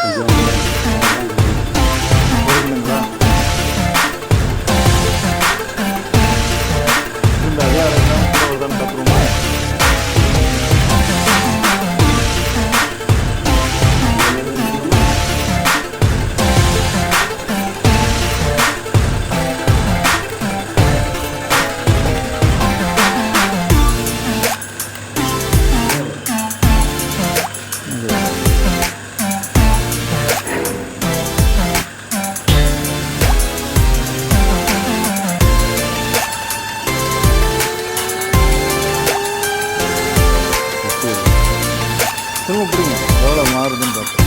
இருக்குங்களா? இந்த அதே அரைக்கலாம் கூட ஒரு தான் பார்த்துருவோமா? திரும்ப பிடிங்க எவ்வளோ மாறுதுன்னு பார்ப்போம்.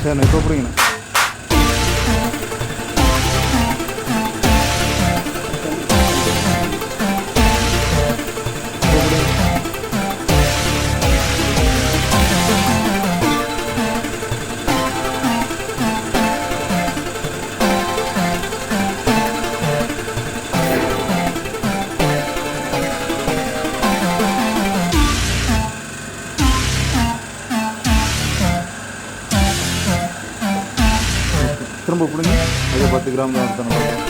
சரிண்ணா இப்போ பிடிங்கண்ணா. திரும்ப பிடிங்க. அதே 10 கிராம் தான் எடுத்தணும்.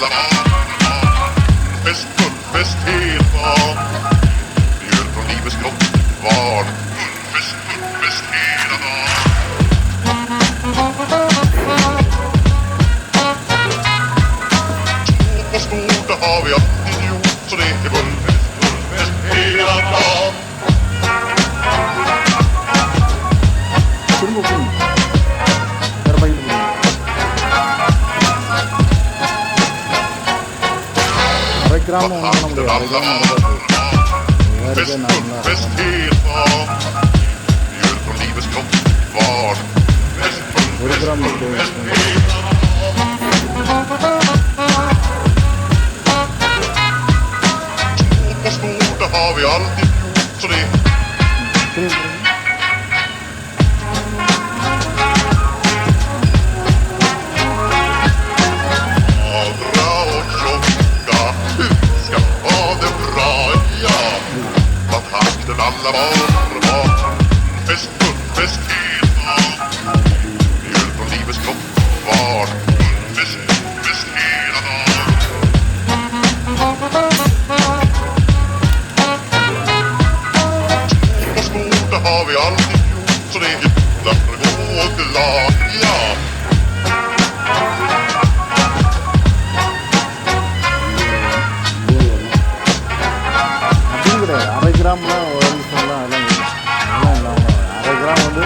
alla fest, fullfest hela dagen. Mjöl från livets grottkvarn. Fullfest hela dagen. På stort, det har vi alltid gjort. Så det är fullfest hela dagen. திரும்ப போடுங்க. வேறு பாக்கெட் போடுங்க. அரை கிராம் வாங்க முடியாது. அரை கிராம் வேறு Fest, நார்மலாக fullfest hela dagen. Mjöl från livets grottkvarn. ஒரு gram På stort, det har vi alltid gjort. Så det magra och tjocka ska ha det bra, ja. Ta takten alla var. Fest, fullfest hela dagen. Mjöl från livets grottkvarn. Fest hela dagen. På stort, det har vi alltid gjort. Så det är därför gå glad, ja. அப்படியும் கிடையாது. அரை கிராம்லாம் ஒரு நிமிஷம்லாம் அதெல்லாம் இல்லை. அதெல்லாம் இல்லாமல் அரை gram வந்து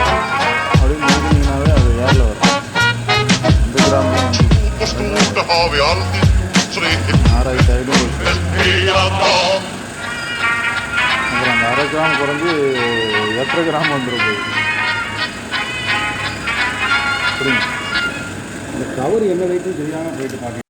அப்படியே முடிஞ்சிங்கனாவே அது ஏரில் வரும். 2 gram På stort, det har vi alltid gjort. Så det är ஆறாயிரத்தி ஐநூறு. hela dagen. அப்புறம் அந்த அரை கிராம் குறைஞ்சி 8 கிராம் வந்துடும் போகுது. புரியுங்க. இந்த கவர் என்ன வெயிட்னு தெரியாமல் போயிட்டு பார்க்க